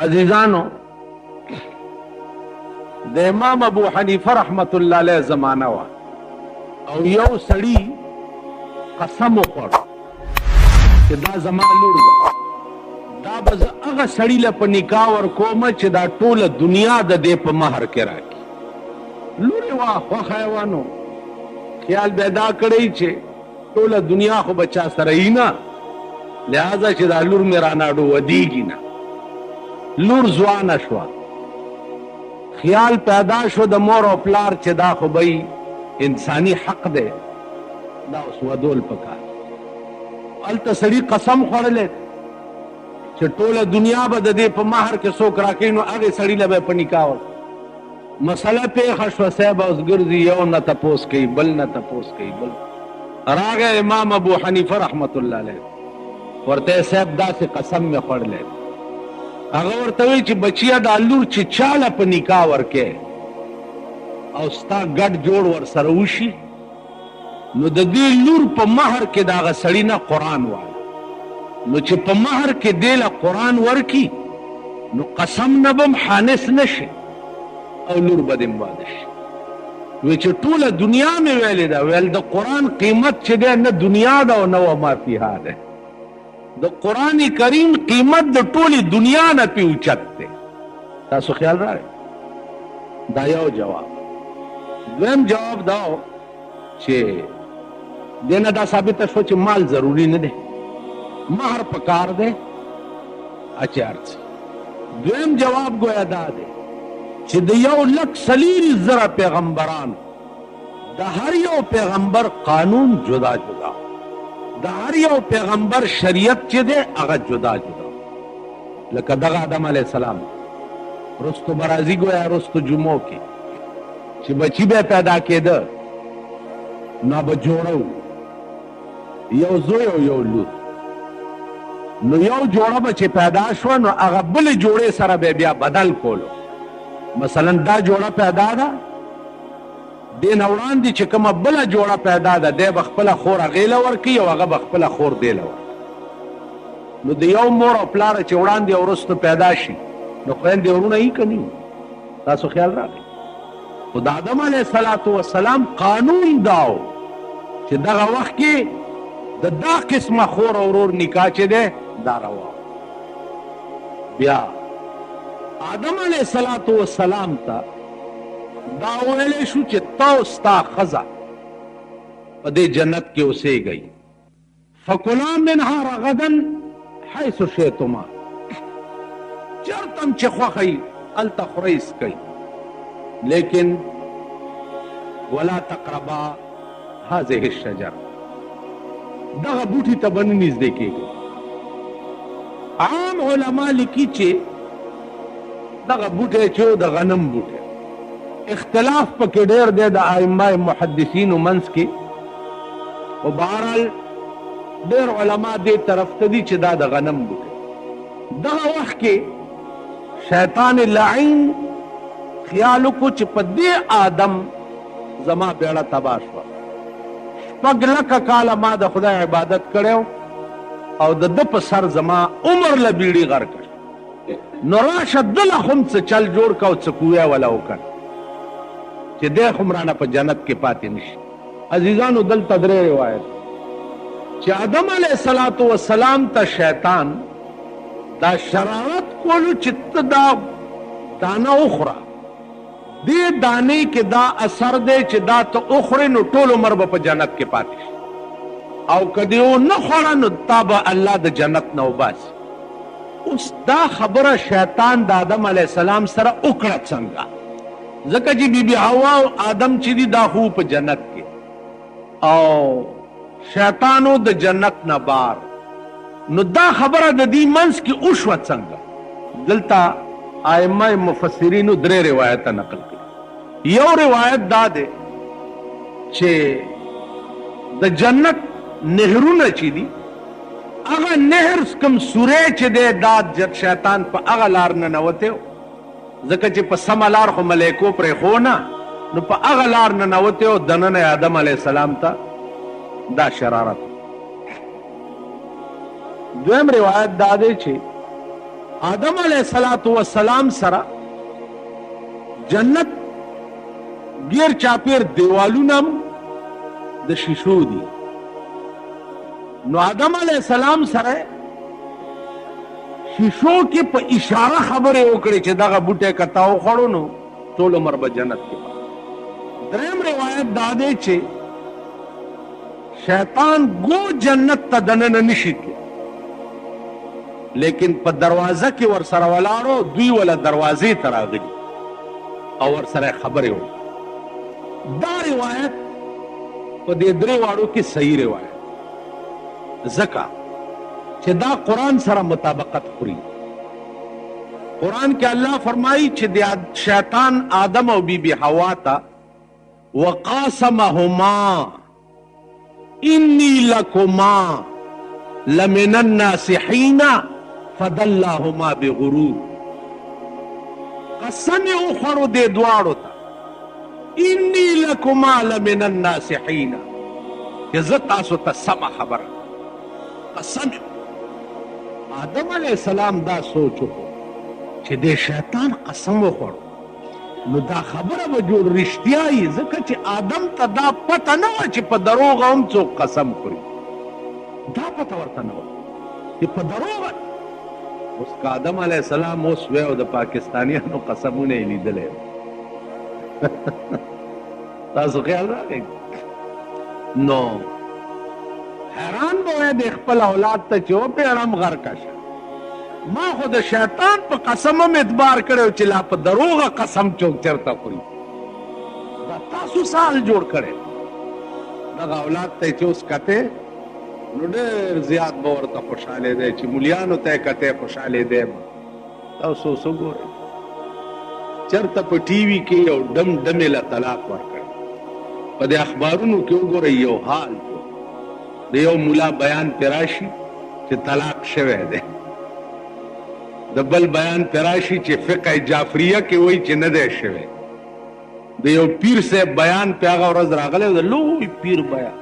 عزیزانو د امام ابو حنیفه رحمت الله علیه زمانہ وا او یو سړی قسم وخوړ چې دا زما لور ده، دا به زه هغه سړي له په نکاح ورکوم چې دا ټوله دنیا د دې په مهر کې راکړي. لور یې وه خوښه یې وه، نو خیال به دا کړی چې ټوله دنیا خو به چا سره یي نه، لہذا چې دا لور مې راناډو ودیږي نه. لور ځوانه شوه، خیال پیدا شو د مور او پلار چې دا خو به انساني حق دی، دا اوس ودول پکار. هلته سړي قسم خوړلی چې ټوله دنیا به د دې په مهر کې څوک راکوي، نو هغې سړي له به یې په نکاح ورکړي. مسله پیښه شوه، صاحب اوس ګرځي، یو نه تپوس کوي، بل نه تپوس کوي، بل راغی امام ابو حنیفه رحمت الله علیه ورته صاحب داسې قسم مې خوړلی. هغه ورته وایي چې بچیه دا لور چې چاله په نکاح ورکې او ستا ګډ جوړ ورسره وشي، نو د دې لور په مهر کې د هغه سړي نه قرآن واله، نو چې په مهر کې دې له قرآن ورکي نو قسم نه به حانس نه شي او لور به دې واده شي. وایي چې ټوله دنیا مې ویلې ده، ویل د قرآن قیمت چې دی نه دنیا ده او نه وما فیها ده، د قرآن کریم قیمت د ټولې دنیا نه پې اوچت دی. تاسو خیال راغی؟ دا یو جواب. دویم جواب دا و چې دې نه دا ثابته شوه چې مال ضروري نه دی، مهر پکار دی اچار څه. دویم جواب گویا دا دی چې د 1,40,000 پیغمبرانو د هر یو پیغمبر قانون جدا جدا، د هر یو پیغمبر شریعت چې دی هغه جدا جدا. لکه دغه آدم علیه السلام رستو برازي گویا رستو جمعو کې چې بچی به پیدا کېده نو به جوړه یو زوی او یو لور، نو یو جوړه به چې پیدا شوه نو هغه بلې جوړې سره به بیا بدل کولو. مثلا دا جوړه پیدا ده، دې نه وړاندې چې کومه بله جوړه پیدا ده دی به خپله خور هغې له ورکوي او هغه به خپله خور دې له ورکوي. نو د یو مور او پلاره چې وړاندې او وروسته پیدا شي نو خویندې ورونه یي که نه؟ تاسو خیال راغی؟ خو د آدم علیه السلام قانون دا و چې دغه وخت کې د دا قسمه خور او ورور نکاح چې دی دا روا. بیا آدم علیه السلام ته دا ویلی شو چې تو ستا ښځه په دې جنت کې اوسېږئ، فکلا منها رغدا حیث شئتما، چېرته هم چې خوښه یي هلته خورئ څکئ، لیکن ولا تقربا هذه الشجره، دغه بوټي ته به نه نږدې کېږئ. عام علما لیکي چې دغه بوټی چې و د غنم بوټی، اختلاف پکې ډېر دی د ائمه محدثینو منځ کې، خو بهرحال ډېر علما دې طرف ته دي چې دا د غنم بوټی. دغه وخت کې شیطان لعین خیال وکړو چې په دې آدم زما بیړه تباه شوه، 6 کاله ما د خدای عبادت کړی او د ده په سر زما عمر له بیړي غر کړ، نو راشه دله هم څه چل جوړ که او څه کوی وله وکړ چې دی خو رانه په جنت کې پاتې نشي. عزیزانو دلته 3 روایت چې آدم علیه السلام ته شیطان دا شرارت کولو چې ته دا دانه وخوره، دې دانې کې دا اثر دی چې دا ته وخورې نو ټول عمر به په جنت کې پاتې شي، او که دې ونه خوړه نو تا به الله د جنت نه وباسي. اوس دا خبره شیطان د آدم علیه السلام سره وکړه څنګه؟ ځکه چې بی بی حوا او آدم چې دي دا خو په جنت کې او شیطانو د جنت نه بار، نو دا خبره د دې منځ کې وشوه څنګه؟ دلته ائمه مفسرینو 3 روایته نقل کړي. یو روایت دا دی چې د جنت نهرونه چې دي هغه نهر کوم سوری چې دی دا شیطان په هغه لار ننوتی و، ځکه چې په سمه لار خو ملیکو پرېښونه، نو په هغه لار ننوتی و، دننه آدم علیه السلام ته دا شرارت. دویم روایت دا دی چې آدم علیہ الصلوۃ والسلام سره جنت غیر چاپیر دیوالونم د شیشو دي. نو آدم علیہ السلام سره شیشو کې په اشاره خبره وکړي چې دغه بوټه کتاو خړو نو ټول عمر به جنت کې. دریم روایت دا دی چې شیطان گو جنت ته دننه نشي کې، لیکن په دروازه کې ور سره ولاړو، دوی ولا دروازې ته راغلي او ور سره خبرې وکړي. دا روایت په دې درې واړو کې صحیح روایت ځکه چې دا قرآن سره مطابقت خوري. قرآن کې الله فرمایي چې د شیطان آدم او بیبي حوا ته وقاسمهما انی لکما لمن الناصحین فدلاهما بغرور. قسم یې وخوړو دې دواړو ته انی لکما لمن الناصحین چې زه تاسو ته سمه خبره قسم. آدم علیہ السلام دا سوچ وکړو چې د شیطان قسم وخوړو نو دا خبره به جوړ رښتیا یي، ځکه چې آدم ته دا پته نه وه چې په دروغ هم څوک قسم خوري. دا پته ورته نه وه چې په دروغ. اوس که آدم علیہ السلام اوس وی او د پاکستانیانو قسمونه یې لیدلی تاسو خیال راغی نو حیران به وی د خپل اولاد ته چې وپېړم غرقه شه. ما خو د شیطان په قسم هم اعتبار کړی چې لا په دروغه قسم چوک چرته خوري. دا تاسو سال جوړ کړی دغه اولاد ته چې اوس کتې نو ډېر زیات به ورته خوشحالې دی چې ملیانو ته یې کتې خوشحالې دی. تاسو اوس وګورئ چېرته په ټي وي کې یو ډم ډمې له طلاق ورکړی. په دې اخبارونو کې وګورئ یو حال د یو ملا بیان پې راشي چې طلاق شوی دی، د بل بیان پې راشي چې فقه جعفریه کې وایي چې نه دی شوی، د یو پیر صاحب بیان پې هغه ورځ راغلی د لوی پیر بیان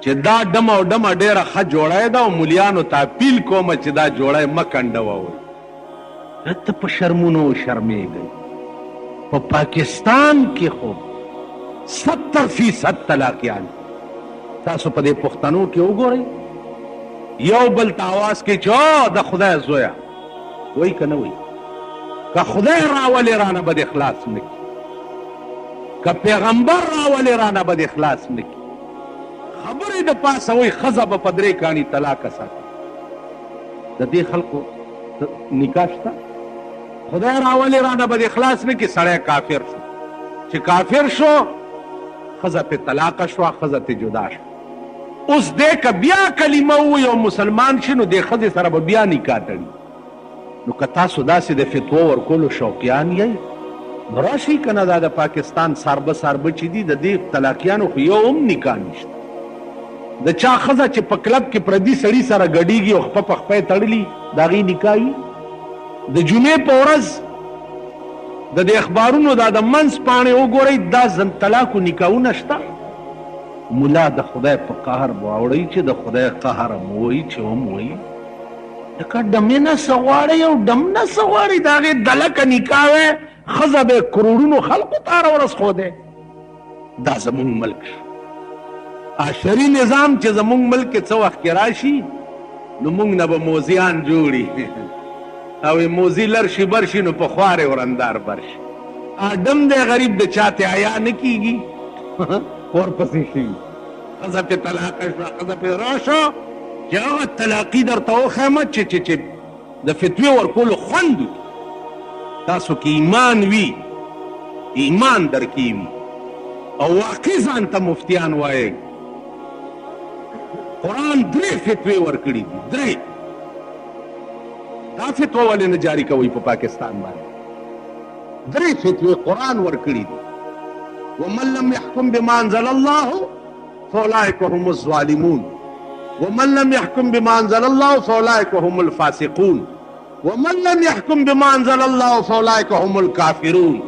چې دا ډم او ډمه ډېره ښه جوړی ده او ملیانو ته اپیل کومه چې دا جوړی مه کنډوه وایي. ته په شرمونو شرمېږئ. په پاکستان کې خو 70% طلاقیان. تاسو په دې پښتنو کې وګورئ یو بل ته آواز کوي چې د خدای زویه وایي که نه وایي. که خدای راولې رانه به دې خلاص نه کړي، که پیغمبر راولې رانه به دې خلاص نه کړي. خبرې د پاسه وایي ښځه به په 3 کاڼي طلاقه ساتي. د دې خلکو نکاح شته؟ خدای راولې رانه به دې خلاص نه کړي. سړی کافر شو، چې کافر شو ښځه پې طلاقه شوه، ښځه پې جدا شوه. اوس دی که بیا کلمه ووایي او مسلمان شي نو دې ښځې سره به بیا نکاح تړي. نو که تاسو داسې د فتوا ورکولو شوقیان یئ نو راشئ که نه. دا د پاکستان ساربه ساربه چې دي د دې طلاقیانو خو یو هم نکاح نشته. د چا ښځه چې په کلب کې پردي سړي سره ګډېږي او خپه په خپه یې تړلي د هغې نکاح وي. د جمعې په ورځ د دې اخبارونو دا د منځ پاڼې وګورئ دا طلاقو نکاحونه شته. ملا د خدای په قهر واوړئ چې د خدای قهر هم وایي چې هم وایي. لکه ډمې نه څه غواړئ او ډم نه څه غواړئ د هغې دلکه نکاح وی ښځه به یې کروړونو خلقو ته هره ورځ ښودی. دا زمونږ ملک شو. عشري نظام چې زمونږ ملک کې څه وخت کې راشي نو موږ نه به موزیان جوړي او موزي لر شي بر شي نو په خوارې ورندار بر شي. ډم دی غریب د چاته حیا نه کېږي ورپسې شي. ښځه پې طلاقه شوه، ښځه پې راشه چې هغه طلاقي درته وښیمه چې د فتوې ورکولو خوند وي. تاسو کې ایمان وي، ایمان در کې وي او واقع ځان ته مفتیان وایي. قرآن 3 فتوې ورکړي دي، 3. دا فتوا ولې نه جاری کوئ په پاکستان باندې؟ 3 فتوې قرآن ورکړي دي. ومن لم يحكم بما انزل الله فاولئك هم الظالمون ومن لم يحكم بما انزل الله فاولئك هم الفاسقون ومن لم يحكم بما انزل الله فاولئك هم الكافرون.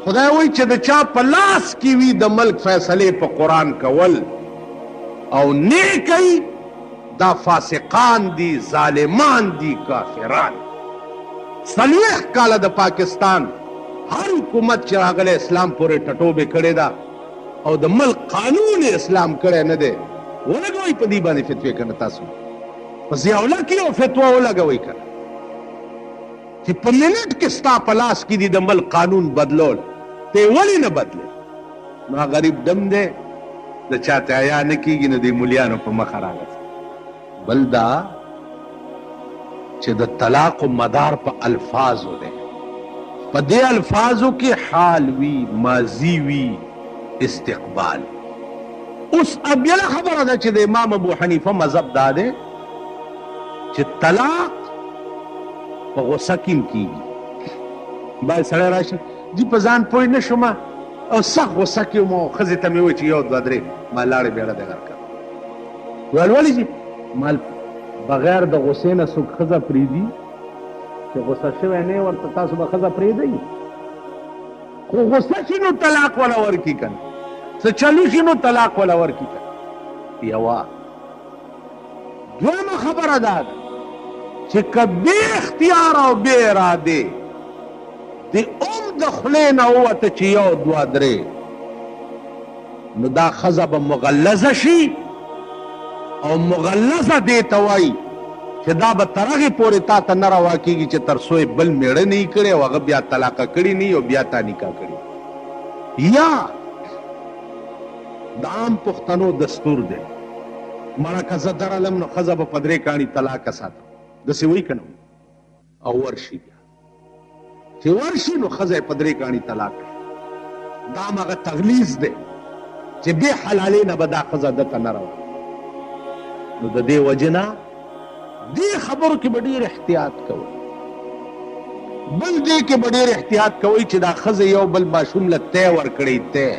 خدای وایي چې د چا په لاس کې وي د ملک فیصلې په قرآن کول او نه کوي دا فاسقان دي، ظالمان دي، کافران. سلویخ کاله د پاکستان هر حکومت چې راغلی اسلام پورې ټټوبې کړې ده او د ملک قانون اسلام کړی نه دی. ولګوئ په دې باندې فتوې کنه تاسو په ضیاءالله کې یو فتوا ولګوئ کنه چې په منټ کې ستا په لاس کې دي د ملک قانون بدلول، ته یې ولې نه بدلې؟ نو غریب دم دی د چاته حیا نه کېږي نو د مولیانو په مخه راغځي. بل دا چې د طلاق مدار په الفاظو دی، په دې الفاظو کې حال وي، ماضي وي، استقبال. اوس بله خبره ده چې د امام ابو حنیفه مذهب دا دی چې طلاق په غصه کې کېږي. باید سړی راشي جی په ځان پوه نه شوم او سخت غصه کې وم او ښځې ته مې وویل چې یو دوه درې ما لاړې بیړه دې غرکړه. ویل ولې جي مال بغیر د غصې نه څوک ښځه پرېږدي چې غصه شوی نه ورته تاسو به ښځه پرېږدئ؟ خو غصه شي نو طلاق وله ورکړي که نه، څه چلو شي نو طلاق وله ورکړي که نه. یوه دویمه خبره دا ده چې که بې اختیار او بې ارادې د د خولې نه ووته چې یو دوه درې نو دا ښځه به مغلظه شي او مغلظه دې ته وایي چې دا به تر هغې پورې تا ته نه روا کېږي چې تر څو یې بل مېړه نه یي کړی او هغه بیا طلاقه کړي نه او بیا تا نکاح کړي. یا د عام پښتنو دستور دی مړه که زه درلم نو ښځه به په درې کاڼي طلاقه ساتم، داسې وایي که نه او ورشي بیا چې ورشي نو ښځه یې په درې کاڼي طلاق کړي. دا هماغه تغلیظ دی چې بې حلالۍ نه به دا ښځه دته نه روانه. نو د دې وجې نه دې خبرو کې به ډېر احتیاط کوئ. بل دې کې به ډېر احتیاط کوئ چې دا ښځه یو بل ماشوم له تی ورکړی تی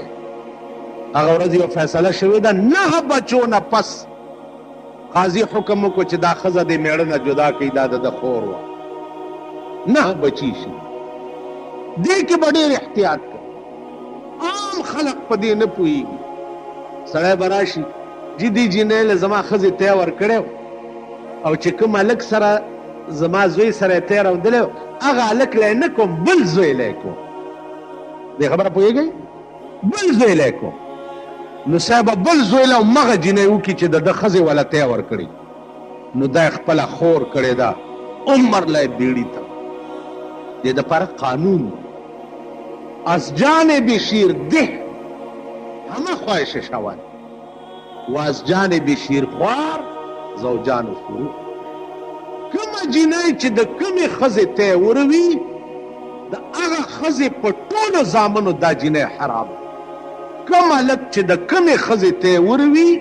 هغه ورځ یو فیصله شوې ده 9 بچو نه پس قاضي حکم وکړو چې دا ښځه دې مېړه نه جدا کړي دا د خور وه 9 بچي شي. دې کې به ډېر احتیاط کوئ. عام خلق په دې نه پوهېږي. سړی به راشي جي دې جینۍ له زما ښځې تی ورکړی او چې کوم هلک سره زما زوی سره یې تی راودلی هغه هلک لی نه کوم بل زوی لی کوم. دې خبره پوهېږئ؟ بل زوی لی کوم. نو صاحبه بل زوی له همغه جینۍ وکړي چې د ده ښځې وله تی ورکړي نو دا یې خپله خور کړې ده عمر له یې بیړي ته. دې دپاره قانون از جانب شیرده همه خواهش شود و از جانب شیرخوار زوجان فروغ. کومه جینۍ چې د کومې ښځې تی وروي د هغه ښځې په ټولو زامنو دا جینۍ حرام. کوم هلک چې د کومې ښځې تی وروي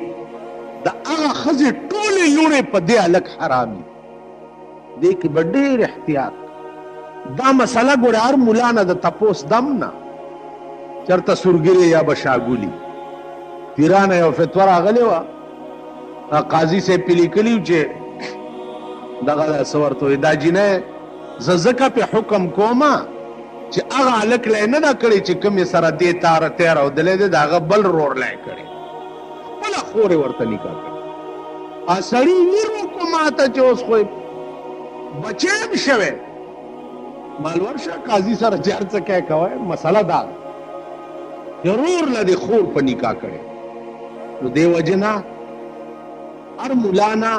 د هغه ښځې ټولې لوڼې په دې هلک حرامي. دې کې به ډېر احتیاط. دا مسله ګوره هر ملا نه د تپوس دم نه چېرته سورګرې یا به شاګولي پیرانه یو فتوا راغلې وه قاضي صاحب پې لیکلي چې دغه څه ورته وایي دا جینۍ زه ځکه پې حکم کومه چې هغه هلک لی نه ده کړې چې کوم یې سره دې تاره تی راودلی دی د هغه بل رور لی کړې خپله خور یې ورته نکاح کړې. سړي ویر وکړو ما ته چې اوس خو بچی هم شوی مال ورشه قاضي سره چې هر څه کوې کوی مسله دا ده چې رور له دې خور په نکاح کړې. نو دې وجې نه هر ملا نه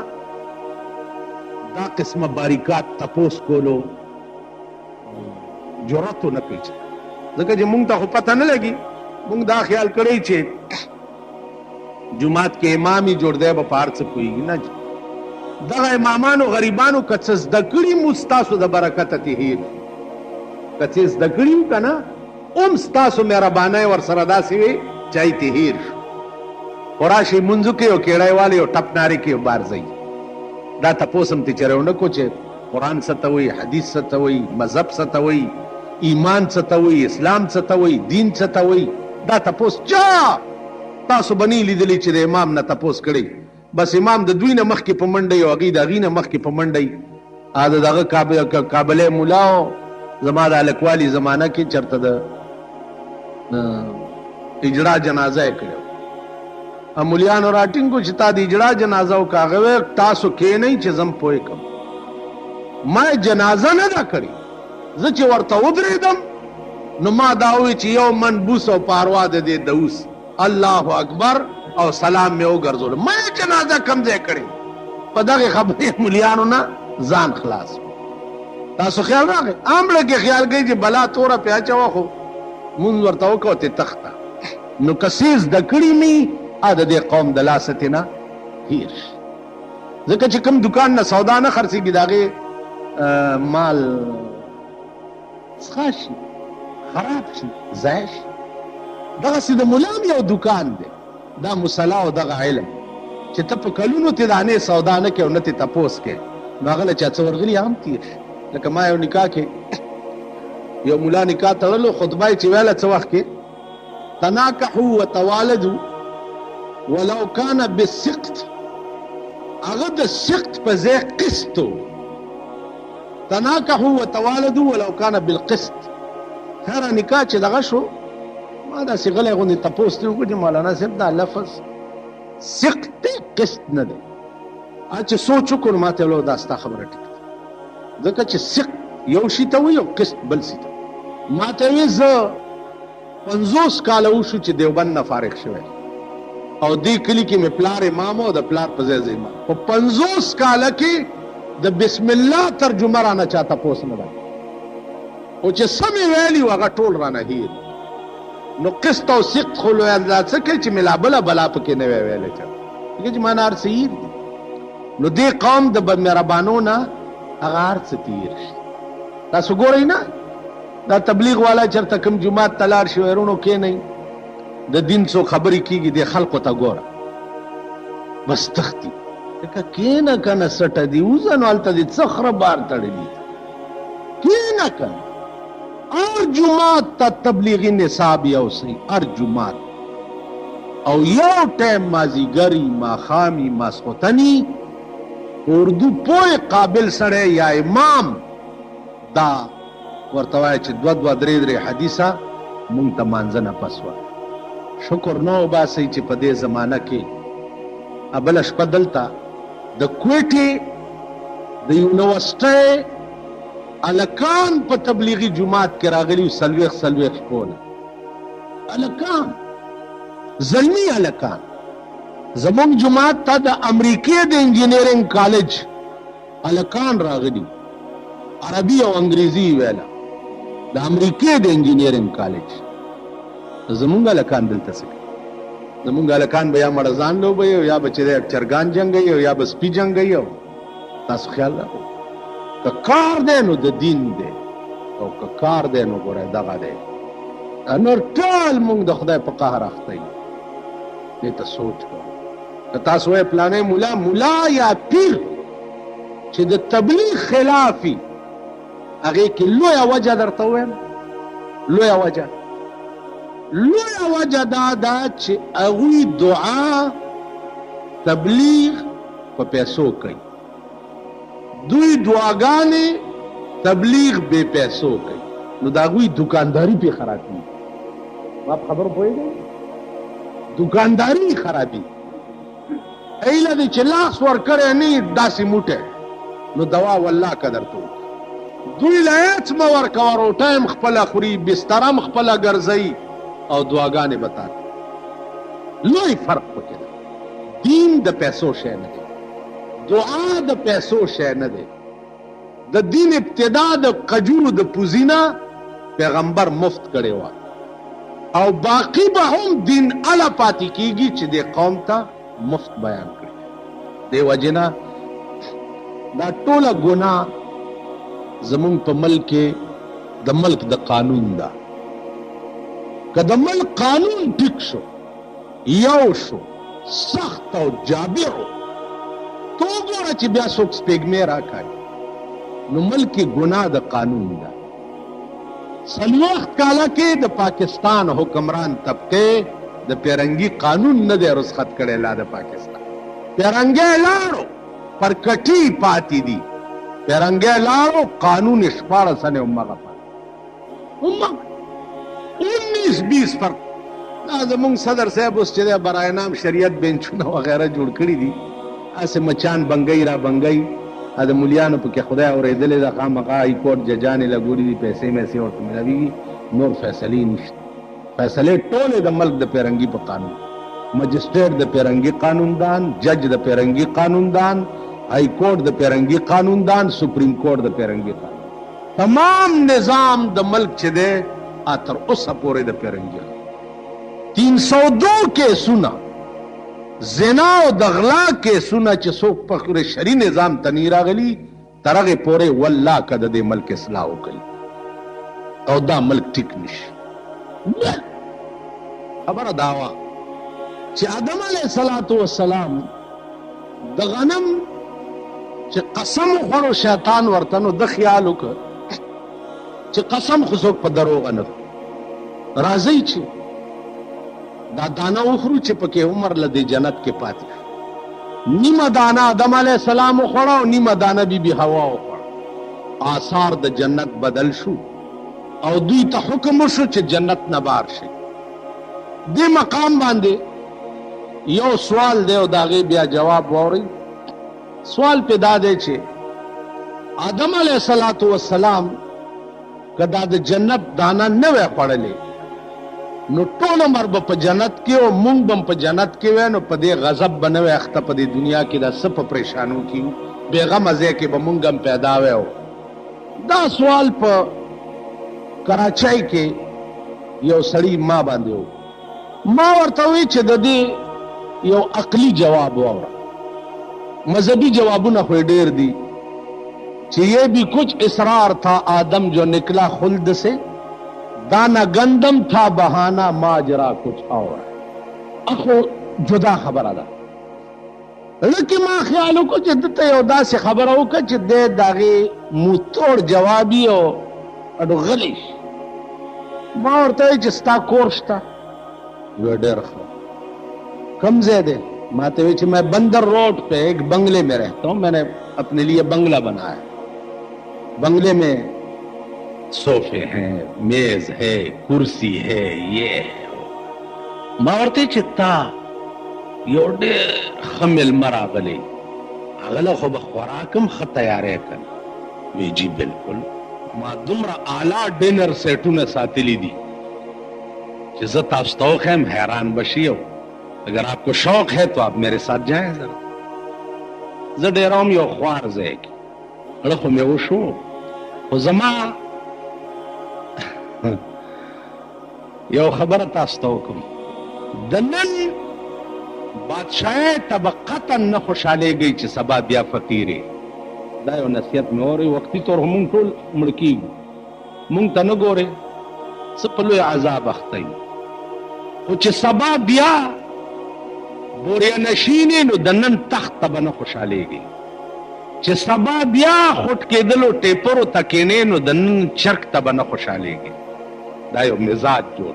دا قسمه باریکات تپوس کولو جرأت نه کوي ځکه چې مونږ ته خو پته نه لګي. مونږ دا خیال کړی چې جومات کې امام یې جوړ دی به په هر څه پوهېږي. نه دغه امامانو غریبانو که څه زده کړي مو ستاسو د برکته تې هېر که څه زده کړي وو که نه هم ستاسو مهربانۍ ورسره داسې وي چې هغې تې هېر شو. خو راشئ مونځو کې یو کیړی والی یو ټپ نارې کې یو بار ځئ دا تپوس هم ترې ونه کړو چې قرآن څه ته وایي، حدیث څه ته وایي، مذهب څه ته وایي، ایمان څه ته وایي، اسلام څه ته وایي، دین څه ته وایي. دا تپوس چا تاسو به نه لیدلی چې د امام نه تپوس کړی بس امام د دوی نه مخکې په منډه او هغوی د هغې نه مخکې په منډه د دغه کابلی ملا و زما د هلکوالي زمانه کې چېرته د اجړا جنازه یې کړې مولیانو راټینګو چې تا د اجړا جنازه وکړه هغه ویل تاسو کښېنئ چې زه م پوه کړم ما جنازه نه ده کړې زه چې ورته ودرېدم نو ما دا ووی چې یو منبوس او پاروا د دې دوس الله اکبر او سلام مې وګرځول. ما جنازه کم ځای کړې په دغه خبرې مليانو نه ځان خلاص. تاسو خیال راغی عامله کې خیال کوي چې بلا توره په اچوه خو مونږ ورته وکړو ته تخته نو کسیز د کړي مې د دې قوم د لاسه نه هیر شي. ځکه چې کوم دکان نه سودا نه خرڅېږي د هغې مال څښا شي خراب شي ضایع شي. دغسې د ملام یو دکان دی دا مصلا او دغه علم چې ته په کلونو تې د هنې سودا نه کوې او نه تې تپوس کوې نو هغه له چا څه ورغلي هم تېر شي. لکه ما یو نکاح کې یو ملا نکاح تړلو خطبه یې چې ویله څه وخت کې تناکحوا وتوالدوا ولو کان بالسقط هغه د سقط په ځای قسط و. تناکحوا وتوالدوا ولو کان بالقسط. خیره نکاح چې دغه شو ما داسې غلی غوندې تپوس ترې وکړو چې مولانا صاحب دا لفظ سقط دی قسط نه دی. چې سوچ وکړو نو ما ته ویل دا ستا خبره ټیک ده ځکه چې سقط یو شي ته وایي او قسط بل شي ته. ما ته ویې زه 50 کاله وشو چې دیوبند نه فارغ شوی او دې کلي کې مې پلار امام او د پلار په ځای امام. په 50 کاله کې د بسم الله ترجمه رانه چا تپوس نه ده او چې سمې ویلي و هغه ټول رانه هیر. نو قسط او سقط خو لوی انداز څه کوي چې ملا بله بلا پکې نه وی ویلی چا ځکه چې مانا هر څه هیر دي. نو دې قوم د بدمهربانو نه هغه هر څه تیر شي. تاسو ګورئ نه دا تبلیغ والا چېرته کوم جومات ته لاړ شي ویرونو کښېنئ د دین څو خبرې کېږي دې خلقو ته ګوره بس تښتي. لکه کښېنه که نه سټه دي وځه نو هلته دې څه خره بار تړلي کښېنه که نه. هر جومات ته تبلیغي نصاب یوسئ هر جومات او یو ټایم مازدیګري ماښامي ماسخوتني اردو پوه قابل سړی یا امام دا ورته وایه چې 2-2 3 حدیثه مونږ ته مانځه نه پس وه. شکر نه وباسئ چې په دې زمانه کې بله شپه دلته د کویټې د یونیورسټۍ هلکان په تبلیغي جومات کې راغلي 40 شپونه هلکان زلمي هلکان. زمونږ جومات ته د امریکې د انجینرینګ کالج هلکان راغلي عربي او انګریزي ویله د امریکې د انجینرینګ کالج. زمونږ هلکان دلته څه کوي؟ زمونږ هلکان به یا مړزان لوبوي یا به چې چرګان جنګوي او یا به سپي جنګوي. او تاسو خیال راغلی که کار دی نو د دین دی او که کار دی نو ګوره دغه دی. نور ټول مونږ د خدای په قهر اخته یو. دې ته سوچ کوه که تاسو وایئ پلانی ملا یا پیر چې د تبلیغ خلاف وي هغې کې لویه وجه درته ووایم لویه وجه دا ده چې هغوی دعا تبلیغ په پیسو کوي. دوی دعاګانې تبلیغ بې پیسو کوي نو د هغوی دکانداري پې خرابېږي. ما په خبرو پوهېږئ دکانداري خرابېږي. ایله دی چې لاس ورکړی نه داسې موټی نو دوا والله که درته وکړي. دوی له هېڅ مه ورکوه روټۍ م خپله خوري بستره م خپله ګرځوي او دعاګانې به تا کوي. لوی فرق پکې ده. دین د پیسو شی نه دی دعا د پیسو شی نه دی. د دین ابتدا د قجورو د پوزینا پیغمبر مفت کړی وه او باقی به هم دین اله پاتې کېږي چې د قوم ته مفت بیان کړي. دې وجې نه دا ټوله ګناه زمونږ په ملک کې د ملک د قانون ده. که د ملک قانون ټیک شو یو شو سخت او جابر تو وګوره چې بیا څوک سپېږمۍ راکاږي نو ملک کې ګناه د قانون ده. 40 کاله کې د پاکستان حکمران طبقې د پیرنګي قانون نه دی رسخت کړی لا د پاکستان. پیرنګی لاړو پر کټي پاتې دي. پیرنګی لاړو قانون 14 سنې همغه پاتې 19-20 فرق. دا زمونږ صدر صاحب اوس چې دی برای نام شریعت بینچونه وغیره جوړ کړي دي هسې مچان بنګۍ را بنګۍ د مولیانو په کې خدای اورېدلې ده خامخا های کورټ ججانې لګولي دي پیسې میسې ورته ملاویږي نور فیصلې نشته فیصلې ټولې د ملک د پیرنګي په قانون مجسټریټ د پیرنګي قانوندان جج د پیرنګي قانوندان ہائی کورٹ د پیرنگی قانون دان سپریم کورٹ د پیرنگی قانون تمام نظام د ملک چھ دے آتر اس پورے د پیرنگی 302 کے سنا زنا و دغلا کے سنا چھ سوک پخر شری نظام تنیرا غلی ترغ پورے واللہ کا دے ملک اصلاح ہو گئی او دا ملک ٹک نش خبر دعوی چھ آدم علیہ السلام د غنم چې قسم خورو شیطان ورتنو د خیال وکړ چې قسم خو څوک په دروغ نه راځي چې دا دانه وخورو چې پکې عمر لدی جنت کې پاتې نیمه دانه آدم علیه السلام وخوړه او نیمه دانه بی بی حوا وخوړه آثار د جنت بدل شو او دوی ته حکم وشو چې جنت نه بار شي دې مقام باندې یو سوال دی او داغه بیا جواب ووري سوال پیدا دی چې آدم علیہ السلام کدا د جنت دانا نه وې خړلې نو ټول عمر په جنت کې او مونږ بم په جنت کې وې نو په دې غضب بنوي اخته په دې دنیا کې د سپ پریشانو کې بیغم ازه کې به مونږ هم پیدا وې دا سوال په کراچۍ کې یو سړی ما باندې ما ورته وی چې د دې یو عقلی جواب وره مذہبی جوابونه خو ډیر دي چې یہ بھی کچھ اصرار تھا آدم جو نکلا خلد سے دانا گندم تھا بہانا ماجرا کچھ اور اخو جدا خبر ادا لکه ما خیالو کو چې دته یو داسې خبره وکړه چې د دغه موتور جوابي او اډو غلیش ما ورته چې ستا کور شته یو ډېر کم زیاده ماتے ہوئے میں بندر روڈ پہ ایک بنگلے میں رہتا ہوں میں نے اپنے لیے بنگلہ بنایا بنگلے میں صوفے ہیں میز ہے کرسی ہے یہ ہے مارتے چتا یو ډېر خمل مراغلی اغله خو بخوراکم خ تیارې کړ وی جی بالکل ما دومره اعلی ډینر سیټونه ساتلی دي چې زه تاسو ته هم حیران بشئ اگر آپ کو شوق ہے تو آپ میرے ساتھ جائیں ذرا زه ډېروم یو خوار ځای کې اړه خو مې وشو خو زما یو خبره تاسو ته وکړم د نن بادشاہ طبقتا نه خوشحالېږي چې سبا بیا فقیرې دا یو نصیحت مې اوري وختي طور مونږ ټول مړ کېږو مونږ ته نه ګورې څه په لوی عذاب اخته یو خو چې سبا بیا بوریا نشینې نو د نن تخت ته به نه خوشحالېږي چې سبا بیا خوټ کېدلو ټیپرو ته کېنې نو د نن چرک ته به نه خوشحالېږي دا یو مزاج جوړ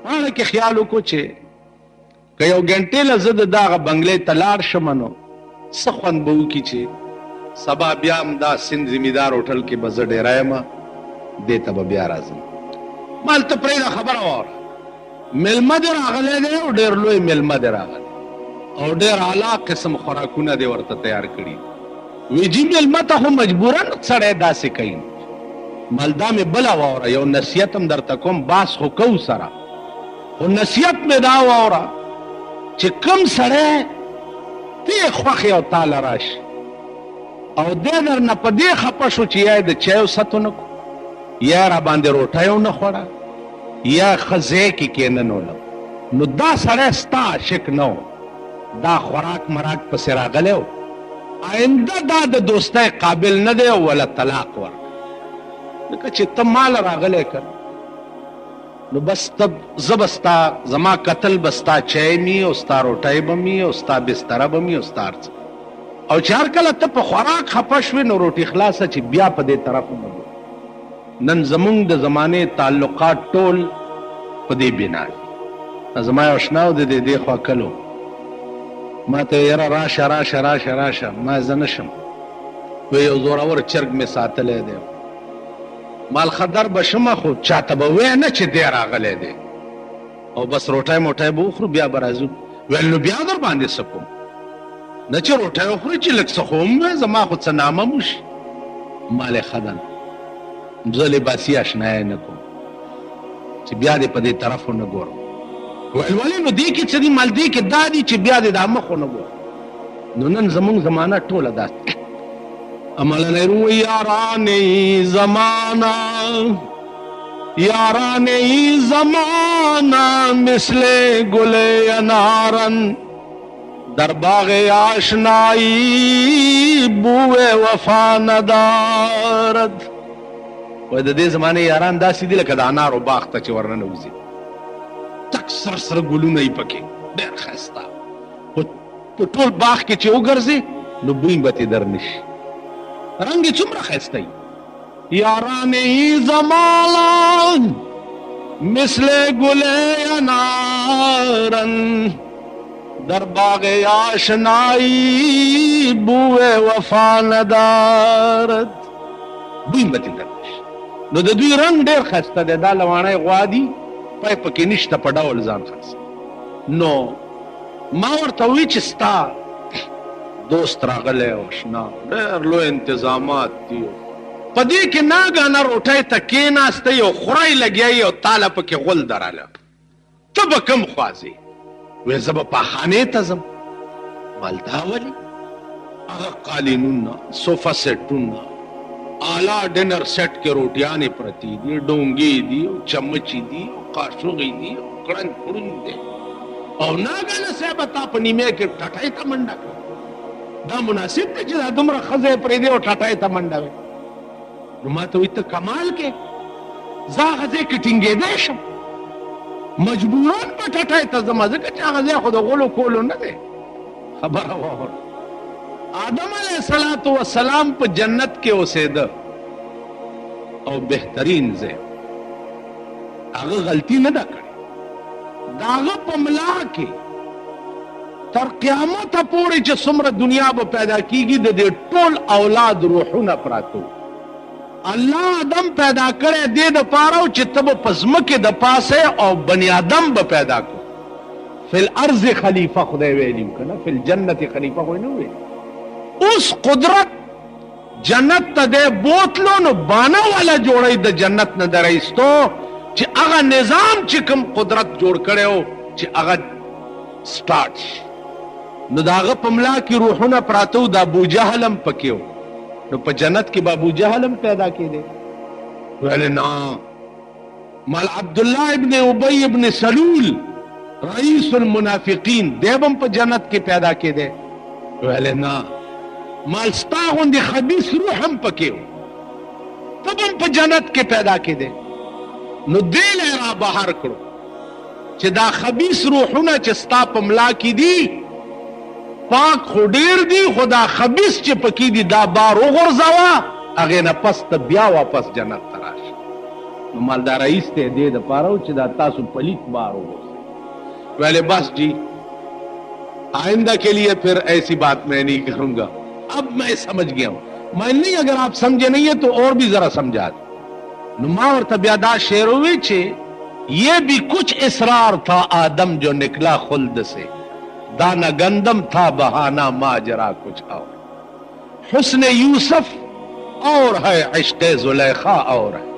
ماړه کې خیال وکړو چې که یو ګنټې له زه د دغه بنګلې ته لاړ شم نو څه خوند به وکړي چې سبا بیا هم دا سند زمیندار هوټل کې به زه ډېری یم دې ته به بیا راځم ما هلته پرېږده خبره واوره مېلمه دې راغلی دی او ډېر لوی مېلمه دې راغلی او ډېر اعلی قسم خوراکونه دې ورته تیار کړي وی جي مېلمه ته خو مجبورن سړی داسې کوي مال دا مې بله واوره یو نصیحت هم درته کوم باس خو کوو سره خو نصیحت مې دا واوره چې کوم سړی دې خوښې او تاله راشي او دې درنه په دې خفه شو چې یا یې د چایو ست ونه کړو یا را باندې روټۍ ونه خوړه یا خزه کې کېننولم نو دا سړی ستا عاشق نه و دا خوراک مراک پسې راغلی و آینده دا د دوستۍ قابل نه دی ولا طلاق ورکړه لکه چې ته مال راغلی که نو بس تب زه به ستا زما کتل به ستا چای مي او ستا روټۍ به مي او ستا بستره به مي او ستا هر څه او چې هر کله ته په خوراک خفه شوې نو روټي خلاصه چې بیا په دې طرف نه نن زمونږ د زمانې تعلقات ټول په دې بنا دي زما یو اشنا و د دې خوا کلو ما ته یاره راشه راشه راشه راشه ما زه نشم وی یو زورور چرګ مې ساتلی دی مال خدر به شمه خو چاته به وی نه چې دی راغلی دی او بس روټۍ موټۍ به وخورو بیا به راځو ویل نو بیا در باندې څه کوم نه چې روټۍ وخوري چې لږ څه خو هم وی زما خو څه نامه موشي مالې ښه ده زه لباسي اشنایي نه کوم چې بیا دې په دې طرف ونه ګورم ویل ولې نو دې کې څه دي مال دې کې دا دي چې بیا دې دا مخ ونه ګورم نو نن زمونږ زمانه ټوله داسې عملنې رو یارانې زمانہ یارانې زمانہ مثل گل انارن در باغ آشنائی بوئے وفا ندارد وای د دې زمانه یاران داسې دي لکه د انارو باغ ته چې ورننه وځي تک سر سره ګلونه یې پکې ډېر ښایسته په ټول باغ کې چې وګرځې نو بوی به ترې در نشي رنګ یې څومره ښایسته وي یارانې زمانه مثل گل انارن در باغ آشنائی بوئے وفا ندارد بوی به ترې در نشي نو د دوی رنګ ډېر ښایسته دی دا لواڼی غوا دي پای پکې نشته په ډول ځان خاص نو ما ورته وی چې ستا دوست راغلی او اشنا ډېر لوی انتظامات دي په دې کې ناګانه روټۍ ته کېناستی او خوری لګیا او تاله پکې غول دراله ته به کوم خوا ځې وی زه به پاخانې ته ځم مال دا ولې هغه قالینونه صوفه سیټونه اعلی ډنر سیټ کې روټیانې پرتې دي ډونګې دي او چمچې دي او قاشوغې دي او کړنګ کړنګ دی او ناګانه صاحبه تا په نیمه کې ټټۍ ته منډه کړه دا مناسب دی چې دا دومره ښځه یې پرېږدي او ټټۍ ته منډه وي نو ما ته وایي ته کمال کې زه هغه ځای کې ټینګېدی شم مجبوران په ټټۍ ته ځم ځکه چې هغه ځای خو د غولو کولو نه دی خبره واوره آدم علیہ الصلوۃ والسلام په جنت کې اوسېده او بهترین ځای هغه غلطي نه ده کړې د هغه په ملا کې تر قیامته پورې چې څومره دنیا به پیدا کېږي د دې ټول اولاد روحونه پراته الله آدم پیدا کړی دې دپاره و چې ته به په ځمکې د پاسه او بني آدم به پیدا کړو فی الارض خلیفه خدای ویلي و که نه فی الجنت خلیفه خو یې نه ویلي اوس قدرت جنت ته دی بوتلو نو بانه والا جوړی د جنت نه د رایستو چې هغه نظام چې کوم قدرت جوړ کړی و چې هغه سټارټ شي نو د هغه په ملا کې روحونه پراته و د ابوجهل هم پکې و نو په جنت کې به ابوجهل هم پیدا کېدی ویلې نه مال عبدالله ابن ابی ابن سلول رئیس المنافقین دی به هم په جنت کې پیدا کېدی ویلې نه مال ستا غوندې خبیث روح هم پکې و ته به هم په جنت کې پیدا کېدی نو دې لی را بهر کړو چې دا خبیث روحونه چې ستا په ملا کې دي پاک خو ډېر دي خو دا خبیث چې پکې دي دا بار وغورځوه هغې نه پس ته بیا واپس جنت ته راشي نو مال دا رئیس ته دې دپاره و چې دا تاسو پلیت بار وغورځوئ ویلے بس جی آئندہ کے لیے پھر ایسی بات میں نہیں کروں گا اب میں سمجھ گیا ہوں میں نہیں اگر آپ سمجھے نہیں ہے تو اور بھی ذرا سمجھا دیں نما اور طبیعدہ شعر ہوئے چھے یہ بھی کچھ اسرار تھا آدم جو نکلا خلد سے دانا گندم تھا بہانہ ماجرا کچھ اور حسن یوسف اور ہے عشق زلیخا اور ہے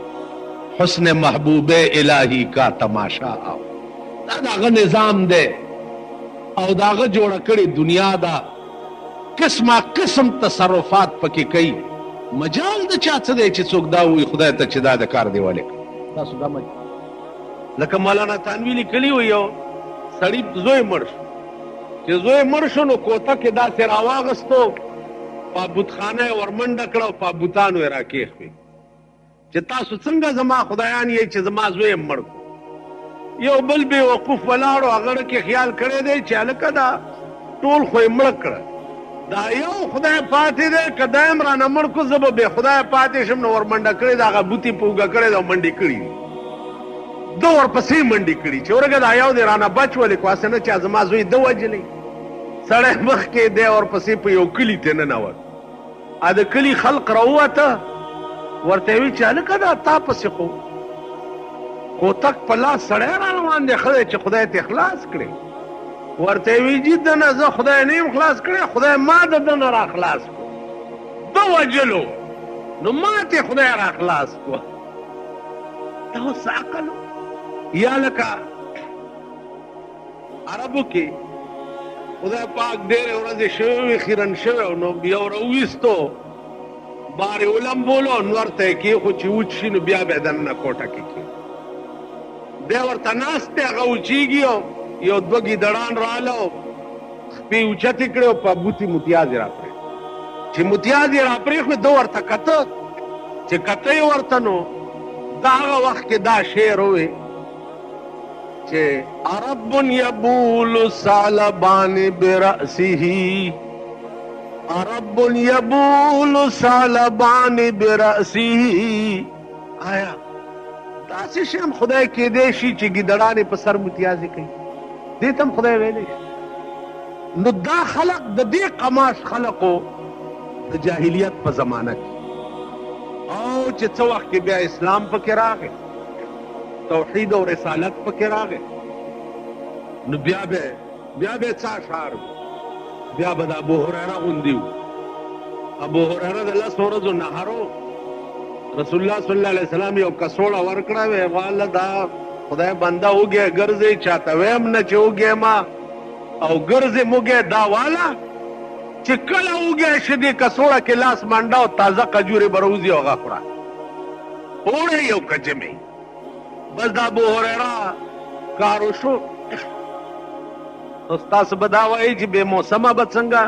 حسن محبوب الہی کا تماشا اور داغه نظام دی او داغه جوړه کړې دنیا دا قسمه قسم تصرفات پکې کوي مجال د چا څه دی چې څوک دا وایي خدای ته چې دا د کار دیوالی تاسو دا لکه مولانا تانوي لیکلي وي یو سړي زوی مړ شو چې زوی مړ شو نو کوته کې داسې راواغستو په بتخانه یې ورمنډه کړه او په بوتانو یې راکېښوي چې تاسو څنګه زما خدایان یې چې زما زوی مړ کړو یو بل بے وقوف ولاړو هغه کې خیال کړی دی چې هلکه دا ټول خو یې مړه کړه دا یو خدای پاتې دی که دا یم رانه مړ کړو زه به بې خدایه پاتې شم نو ورمنډه کړې ده هغه بوتې په اوږه کړې ده او منډې کړي دي ده ورپسې منډې کړي چې ورګه دا یو دی رانه بچ ولې خو هسې نه چې زما زوی ده وجلی سړی مخکې دی ورپسې په یو کلي ته ننوت د کلي خلق راووته ورته یې وي چې هلکه دا تا پسې خو کوتک په لاس سړی را روان دی ښه دی چې خدای ته اخلاص کړي ورته وی جدن زه خدای نیم خلاص کړی خدای ما د دنه را خلاص کو دو وجلو نو ما ته خدای را خلاص کو دا اوس عقل یا لکه عربو کې خدای پاک ډېرې ورځې شوې خیرن شوی نو بیا ورویستو بارې ولمبولو نور ته یې کېښو چې وچ شي نو بیا به یې دننه کوټه کې کښېږي دی ورته ناست دی هغه وچېږي او یو دوه ګیدړان راغله او خپې اوچتې کړې او په بوتې متیازې را پرېښودې چې متیازې را پرېښودې ده ورته کته چې کته یې ورته نو دا هغه وخت کې دا شعر ووې چې عرب یبول ثعلبان برأسه عرب یبول ثعلبان برأسه آیا داسې شی هم خدای کېدی شي چې ګیدړانې په سر متیازې کوي دې ته هم خدای ویلی شي نو دا خلق د دې قماش خلقو د جاهلیت په زمانه کې او چې څه وخت کې بیا اسلام پکې راغی توحید او رسالت پکې راغی نو بیا به څه اشعار بیا به د ابو هریره غوندي وو ابو هریره د 10 ورځو نهارو رسول الله صلی الله علیه وسلم یو کڅوړه ورکړه وی واله دا خدای بنده وګه ګرځي چاته ویم نه چې وګه ما او ګرځي موګه دا والا چې کله وګه شدي کڅوړه کې لاس منډه او تازه کجوري بروزي هغه خورا اوړه یو کجمه بس دا ابو هریره کارو شو استاد بداوي چې به موسمه به څنګه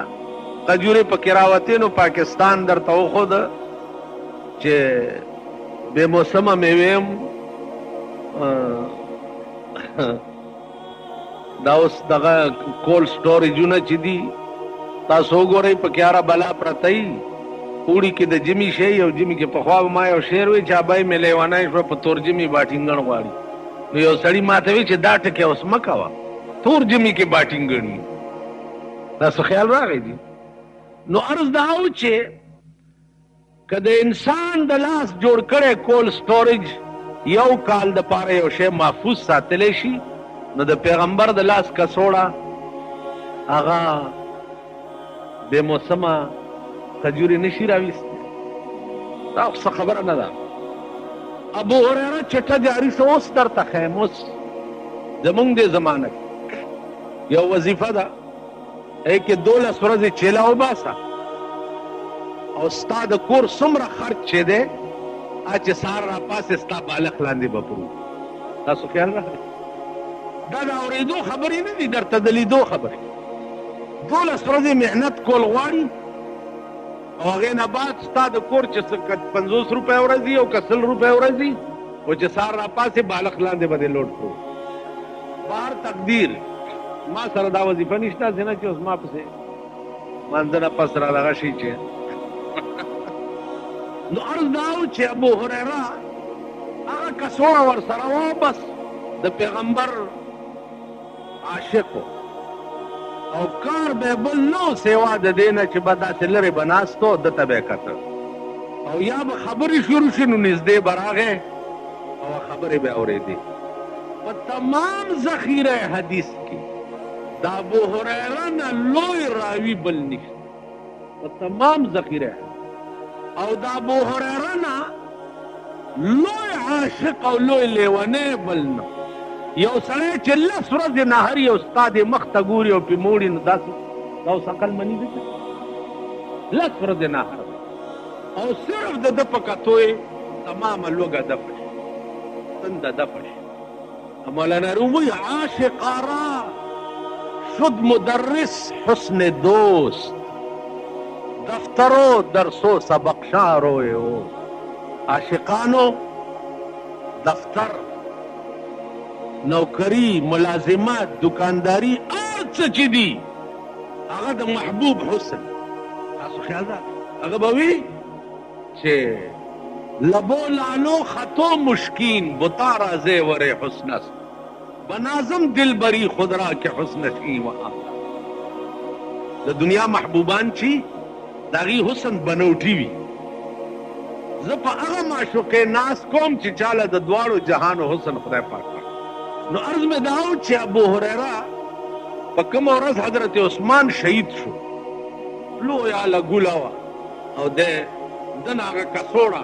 کجوري پکې راوتې نو پاکستان درته وخود چې به موسمه میویم دا اوس دغه کول سټوریجونه چې دي تاسو وګورئ په کیاره بلا پرتای پوړي کې د جمی شی او جمی کې په خوا ما یو شعر وی چې ابای مې لیوانای شو په تور جمی باټینګن غواړي نو یو سړی ماته وی چې دا ټکه اوس مکوا تور جمی کې باټینګن تاسو خیال راغی دي نو عرض دا و چې کله انسان د لاس جوړ کړي کول سټوریج یو کال د پاره یو شی محفوظ ساتلی شي نو د پیغمبر د لاس کڅوړه هغه بے موسمه کجوري نشي راویستی دا څه خبره نه ده ابو هریره چټه جاری سو اوس درته ښیم اوس زمونږ د زمانه کې یو وظیفه ده کې 12 ورځې چیله وباسه او ستا د کور څومره خرچ چې دی چې سهار را پاسې ستا بالښت لاندې به پرو تاسو خیال راغلی دا د اورېدو خبرې نه دي درته د لیدو خبرې 12 ورځې محنت کول غواړي او هغې نه بعد ستا د کور چې 50 روپۍ ورځي او که 100 روپۍ ورځي او چې سهار را پاسې بالښت لاندې به دې لوډ کړو بهر تقدیر ما سره دا وظیفه نشته چې نه چې اوس ما پسې مانځه نه پس را دغه شي چې نو عرض دا و چې ابو هریره هغه کڅوړه ورسره وه بس د پیغمبر عاشق او کار به بل نو سیوا د دې نه چې به داسې لرې به ناست و ده ته به یې کتل او یا به خبرې شروع شي نو نږدې به راغی او خبرې به یې اورېدې په تمام ذخیره حدیث کې د ابو هریره نه لوی راوي بل نشته په تمام ذخیره او د ابو هریره نه لوی عاشق او لوی لیونی بل نه یو سړی چې 10 ورځې نهر یو ستا د مخ ته ګوري او پې موړي نو دا اوس عقلمني ده 10 ورځې نهر او صرف د ده په کتو یې تمامه لوږه دفه شي تنده دفه شي مولانا رومي عاشق آرا شد مدرس حسن دوست دفترو درسو سبق شاروئے ہو عاشقانو دفتر نوکری ملازمات دکانداری ارڅ چې دي هغه د محبوب حسن تاسو خیال ده هغه به وي چې لبو لالو خطو مشکین بتا رازے ور حسن است بنازم دل بری خود را که حسن شی و د دنیا محبوبان چی داغي حسن بنوټي وي زه په هغه معشوقې ناس کوم چې چاله د دواړو جهانو حسن خدای پاک نو عرض مې دا و چې ابو هریره پکم ورځ حضرت عثمان شهید شو لویا لګولا وا او دنه هغه کڅوړه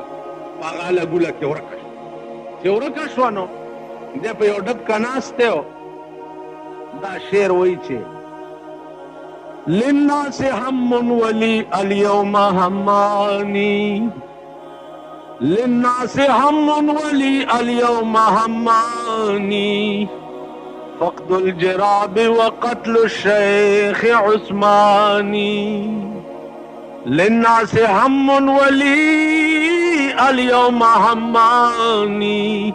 هغه لګولا کې ورکه چې ورکه شو نو دې په یو ډب کناسته دا شعر وایي چې للناس هم ولي اليوم هماني للناس هم ولي اليوم هماني فقد الجراب وقتل الشيخ عثماني للناس هم ولي اليوم هماني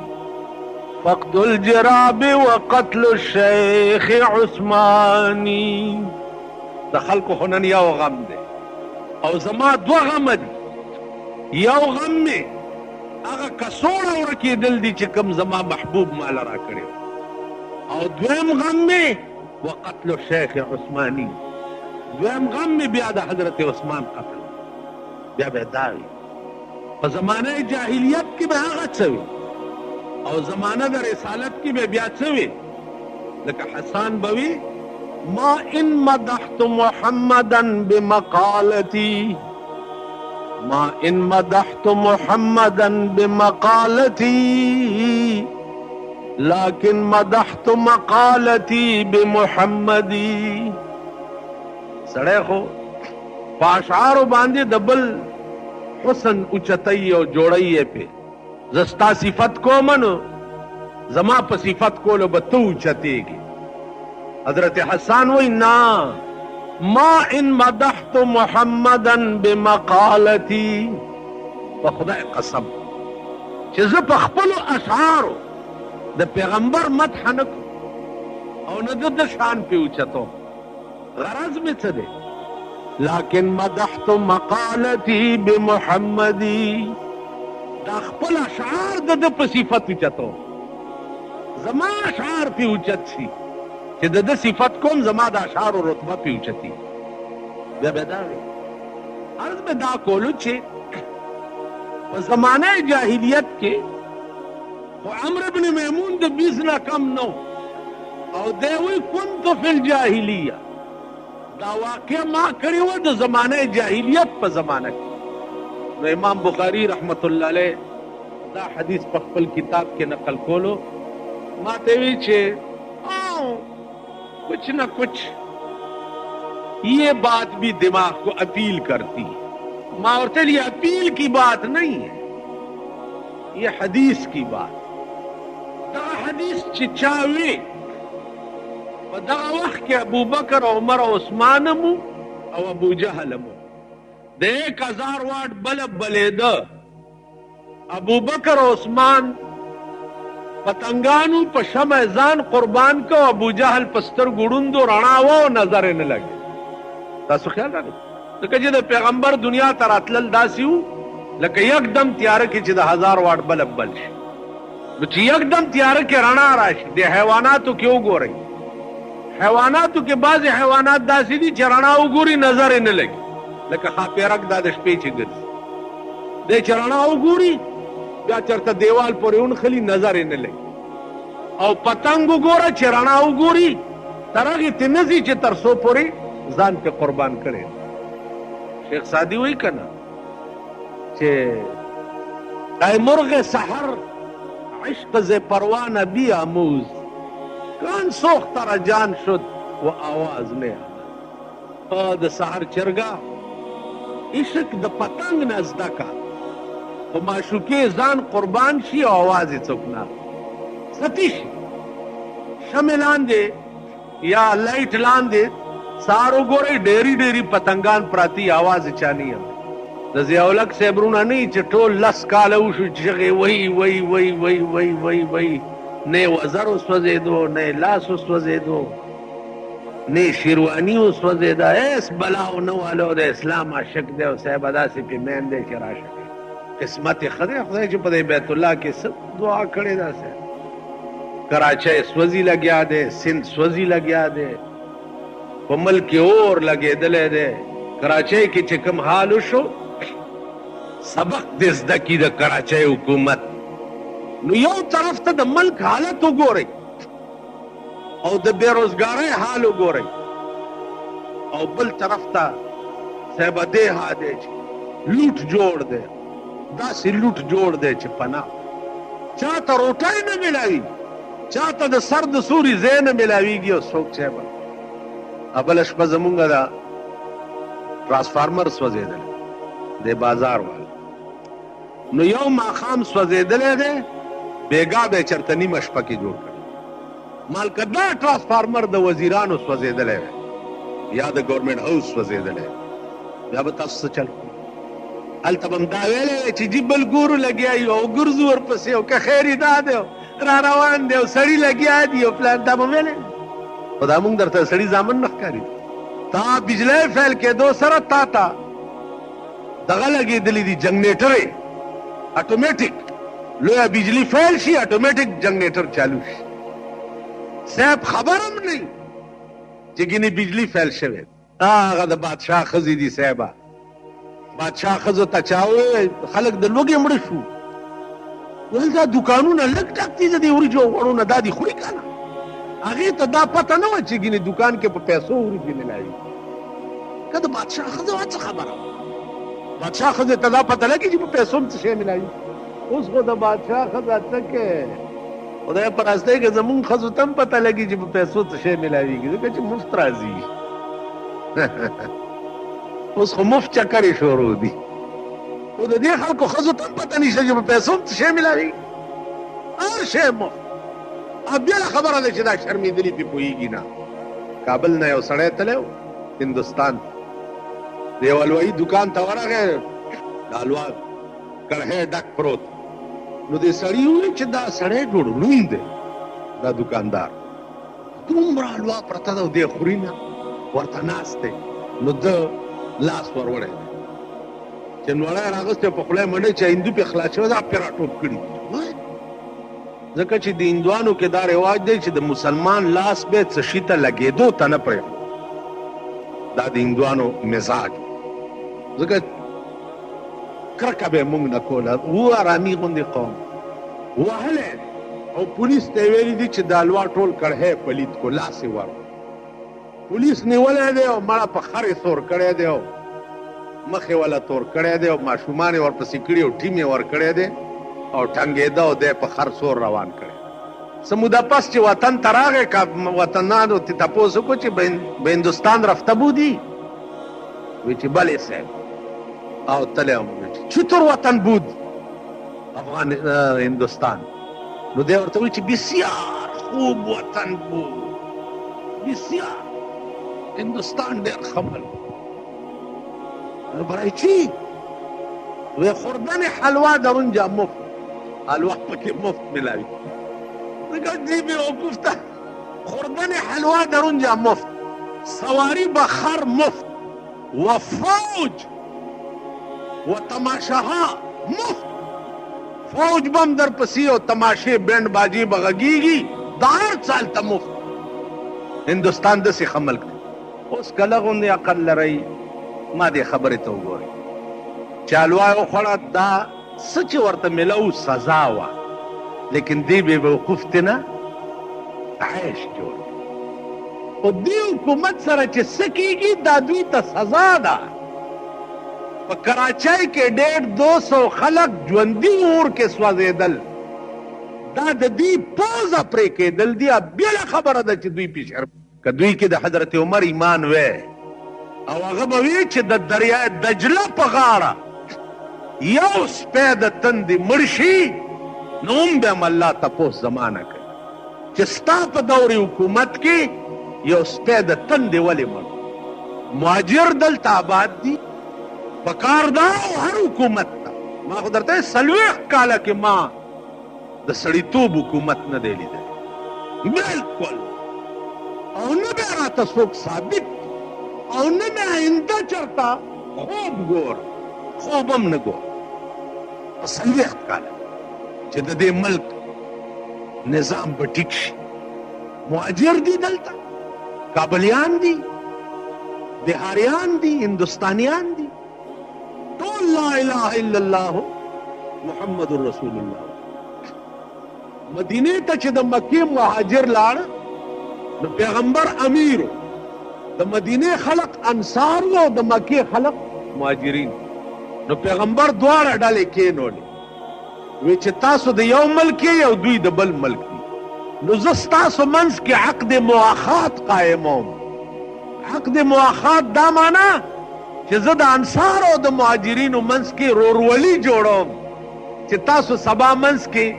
فقد الجراب وقتل الشيخ عثماني دخل کو خنن یو غم دے او زما دو غم دی یو غم میں اگا کسوڑا ورکی دل دی چکم زما محبوب مالا را کرے او دویم غم میں وقتل الشیخ عثمانی دویم غم میں بیاد حضرت عثمان قتل بیا بیداوی و زمانہ جاہلیت کی بے آغت سوی او زمانہ در رسالت کی بے بیاد سوی لکہ حسان بوی ما ان مدحت محمدا بمقالتي ما ان مدحت محمدا بمقالتي لكن مدحت مقالتي بمحمدي سڑے خو پاشعار باندې دبل حسن اوچتئی او جوڑئی پہ زستا صفت کو منو زما پا صفت کو لو بتو اوچتے گی حضرت حسان وی نا ما ان مدحت محمدا بمقالتی بخدا قسم چیز پا خپلو اشعارو دا پیغمبر مدح نکو او ندد شان پی اوچتو غرض میں چدے لیکن مدحت مقالتی بمحمدی دا خپل اشعار دا پا صفت اوچتو زما اشعار پی اوچت سی چې د صفت کوم زما د اشعار رتبه پیوچتی بیا بداوی عرض میں دا کولو چې په زمانه جاہلیت کې خو عمرو بن میمون د 20 نه کم نو او دوی كنت فی الجاہلیه دا واقع ما کړی و د زمانه جاہلیت په زمانه کې نو امام بخاری رحمت الله علیه دا حدیث په خپل کتاب کې نقل کولو ما ته وی چې کچھ نہ کچھ یہ بات بھی دماغ کو اپیل کرتی ہے ماورتے لیے اپیل کی بات نہیں ہے یہ حدیث کی بات دا حدیث چچاوی و دا وقت کے ابو بکر عمر و عثمان مو او ابو جہل مو دے 1000 واٹ بلب بلے دا ابو بکر و عثمان پتنگانو په شمع ځان قربان کو ابو جهل پستر ګړوندو رڼا و نظر نه لګي تاسو خیال راغی لکه چې د پیغمبر دنیا ته راتلل داسې وو لکه یکدم تیاره کې چې د 1000 واټ بلب بل شي نو چې یکدم تیاره کې رڼا راشي د حیواناتو کې وګورئ حیواناتو کې بعض حیوانات داسې دي چې رڼا وګوري نظر نه لګي لکه خاپیرک دا د شپې چې ګرځي د چې رڼا وګوري بیا چرته دیوال پورې اونخلي نظر نه لګي او پتنګ وګوره چې رڼا وګوري تر هغې ته نه ځي چې تر څو پورې ځان پې قربان کړی شیخ سعدي وایي که نه چې ای مرغ سحر عشق ز پروانه بیاموز کان سوخت را جان شد و آواز نیامد د سحر چرګه عشق د پتنګ نه زده کا و معشوقه ځان قربان شي او आवाज یې څوک نه ستی شي شمع لاندې یا لایټ لاندې سهار وګورئ ډېرې ډېرې پتنګان پراتی आवाज یې چا نه اوري د ضیاءالحق صاحب رونه نه چې ټول 10 کاله وشو چغې وی وی وی وی وی وی وی نه وزر وسوځېدو نه لاس وسوځېدو نه شیرواني وسوځېده هېڅ بلاو نه والو د اسلام عاشق دی او صاحب داسې پې مین دی چې راشه قسمت یې ښه دی خدای چې په دې بیت الله کې څه دعا کړې ده صاحب کراچۍ سوځي لګیا دی سندھ سوځي لګیا دی په ملک اور لګېدلی دی کراچۍ کې چې کوم حال وشو سبق دې زده کړي د کراچۍ حکومت نو یو طرف ته د ملک حالت وګورئ او د بیروزګارۍ حال وګورئ او بل طرف ته صاحب دې هاده چې لوټ جوړ دی داسې لوټ جوړ دی چې پناه چاته روټۍ نه ملاوي چاته د سر د سوري ځای نه ملاویږي او څوک چې به بله شپه زمونږ د ټرانسفارمر سوځېدلی د بازار والا نو یو ماښام سوځېدلی دی بېګا به یې چېرته نیمه شپه کې جوړ کړی مال که دا ټرانسفارمر د وزیرانو سوځېدلی وی یا د ګورنمنټ هاوس سوځېدلی بیا به تاسو څه چل کړو هلته به م دا ویلی دی چې جي بل ګورو لګیا یو او ګرځو ورپسې او که خیر یې دا دی را روان دی او سړي لګیا دي او پلان دا به ویلی خو دا مونږ درته سړي زامن نه ښکاري تا بجلی فیل کېدو سره تا ته دغه لګېدلي دي جنریټرې اټومیټک لویه بجلی فیل شي اټومیټک جنریټر چالو شي صاحب خبر هم نه چې ګینې بجلی فیل شوی هغه د بادشاه ښځې دي صاحبه بادشاه ښځو ته چا وویل خلک د لوږې مړه شو ویل دا دوکانونه لږ ډک دي د دې وریجو او غوړو نه دا دې خوري که نه هغې ته دا پته نه وه چې ګینې دوکان کې په پیسو وریجې ملاوي که د بادشاه ښځه وه څه خبره وه بادشاه ښځې ته دا پته لګي چې په پیسو هم څه شی ملاوي اوس خو د بادشاه ښځه څه کې خدای په راستۍ کې زمونږ ښځو ته هم پته لګي چې په پیسو څه شی ملاویږي ځکه چې مفت راځي اوس خو مفت چکرې شروع دي خو د دې خلکو ښځو ته هم پته نشته چې په پیسو هم څه شی ملاویږي هر شی مفت بېله خبره ده چې دا شرمېدلي پې پوهېږي نه کابل نه یو سړی تلی و هندوستان د یو حلوایي دوکان ته ورغی د حلوا کړهی ډک پروت نو دې سړي وویل چې دا سړی ډېر لوند دی دا دوکاندار دومره حلوا پرته ده او دی خوري نه ورته ناست دی نو ده لاس ور وړی دی چې نوړی راغستی په خوله یې منډی چې هندو پې خلاص شوی دا پې راټوپ کړي ځکه چې د هندوانو کې دا رواج دی چې د مسلمان لاس به څه شي ته لګېدو ته نه پرېږدو دا د هندوانو مزاج ځکه کرکه به یې مونږ نه کوله و ارامي غوندې قوم وهلی او پولیس ته یې ویلي دي چې د حلوا ټول کړهی پلید کو لاس یې ور پولیس نیولی دی او مړه په خر یې سور کړی دی او مخ یې وله تور کړی دی او ماشومان یې ورپسې کړي او ټیم یې ور کړی دی او ټنګېده او دی په خر سور روان کړی څه موده پس چې وطن ته راغی که وطنانو ته تپوس وکړو چې به هندوستان رفته بودی وی چې بلې صاحب او تلی چطور وطن بود هندوستان نو دی ورته وی چې بسیار خوب وطن بود بسیار هندوستان ډېر ښه ملک نو برای چی وی خوردن حلوا در اونجا مفت حلوا پکې مفت ملاوي ځکه دې بیوقوف ته خوردن حلوا در اونجا مفت سواری به خر مفت و فوج و تماشاها مفت فوج بم در پسی او تماشې بینډ باجي به غږیږي دا هر څه هلته مفت هندوستان داسې ښه ملک دی اوس کله غوندې عقل لرئ ما دې خبرې ته وګورئ چې حلوا یې وخوړه دا څه چې ورته ملو سزا وه لیکن دې بې وقوف دی نه عیش جوړ خو دې حکومت سره چې څه کېږي دا دوی ته سزا ده په کراچۍ کې 150 خلک ژوندي اور کې سوځېدل دا د دوی پوزه پرې کېدل دي بېله خبره ده چې دوی پې شرم که دوی کې د حضرت عمر ایمان وی او هغه به وي چې د دریای دجله په غاړه یو سپی د تندې مړ شي نو هم به هم الله تپوس زمانه کوي چې ستا په دور حکومت کې یو سپی د تندې ولې مړ مهاجر دلته آباد دي پکار دا هر حکومت ته ما خو درته 40 کاله کې ما د سړیتوب حکومت نه دی لیدلی بلکل او نه به راته څوک ثابت او نه مې آینده چرته خوب ګور خوب هم نه ګور په 40 کاله چې د دې ملک نظام به ټیک شي مهاجر دي دلته کابلیان دي بهاریان دي هندوستانیان دي ټول لا اله الا الله محمد رسول الله مدینه ته چې د مکې مهاجر لاړ نو پیغمبر امیرو د مدینه خلق انصار او د مکه خلق مهاجرین. نو پیغمبر دواړه ډلې کېنولې وی چې تاسو د یو ملک یو دوی د بل ملک دي. نو زه ستاسو منځ کې عقد مواخات قایموم. عقد مواخات دا معنا چې زه د انصار او د مهاجرینو منځ کې رورولي جوړوم چې تاسو سبا منځ کې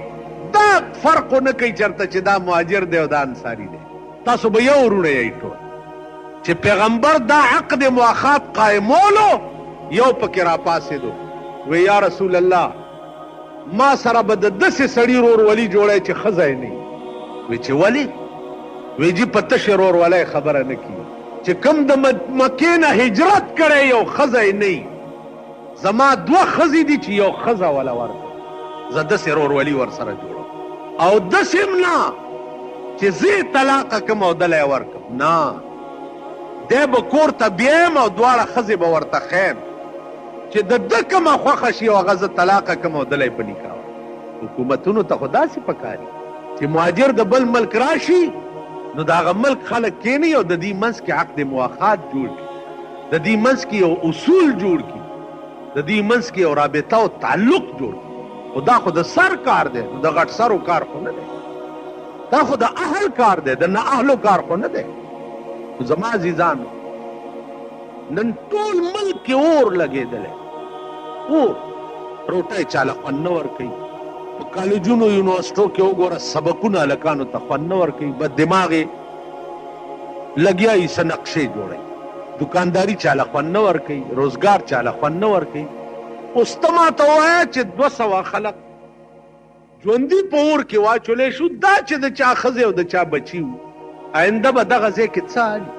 دا فرق نه کوي چېرته چې دا مهاجر دی او دا انصاري دی، تاسو به یو وروڼه یې ټول. چې پیغمبر دا عقد مواخات قایمولو یو پکې راپاسېدو وی یا رسول الله ما سره به د داسې سړي رورولي جوړی چې ښځه یې نه وی چې ولې؟ وی جي په تشې رورولۍ خبره نه کي چې کوم د مکې نه هجرت کړی یو ښځه یې نه زما دوه ښځې دي چې یو ښځه وله ورکړم، زه داسې رورولي ورسره جوړم. او داسې هم نه چې زه یې طلاقه کړم او دله یې ورکړم، نه، دی به کور ته بیایم او دواړه ښځې به ورته ښیم چې د ده کومه خوښه شي او هغه زه طلاقه کړم او دله یې په نکاح. حکومتونو ته خو داسې پکاري چې مهاجر د بل ملک راشي نو د هغه ملک خلک کښېني او د دې منځ کې عقد مواخات جوړ کړي، د دې منځ کې یو اصول جوړ کړي، د دې منځ کې یو رابطه او تعلق جوړ کړي. خو دا خو د سر کار دی، د غټ سرو کار خو نه دی، دا خو د اهل کار دی، د نه اهلو کار خو نه دی. زما عزیزانو نن ټول ملک کې اور لګېدلی، اور روټۍ چاله خوند نه ورکوي. په کالجونو یونیورسټو کې وګوره سبقونه هلکانو ته خوند نه ورکوي، بد دماغې لګیا یي څه نقشې جوړوي. دکانداري چاله خوند نه ورکوي، روزګار چاله خوند نه ورکوي. اوس ته ماته ووایه چې 200 خلک ژوندي په اور کې واچولی شو، دا چې د چا ښځې او د چا بچي وو، آینده به دغه ځای کې څه حالي؟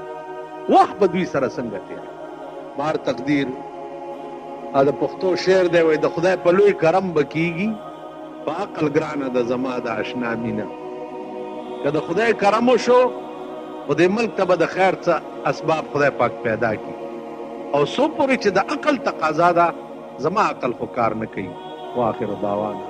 وخت به دوی سره څنګه تېر؟ بار تقدیر د پښتو شعر دی، وایي د خدای په لوی کرم به کېږي په عقل ګرانه د زما د اشنا مینه. که د خدای کرم وشو خو دې ملک ته به د خیر څه اسباب خدای پاک پیدا کړي، او څو پورې چې د عقل تقاضا ده زما عقل خو کار نه کوي. واخر دعوانا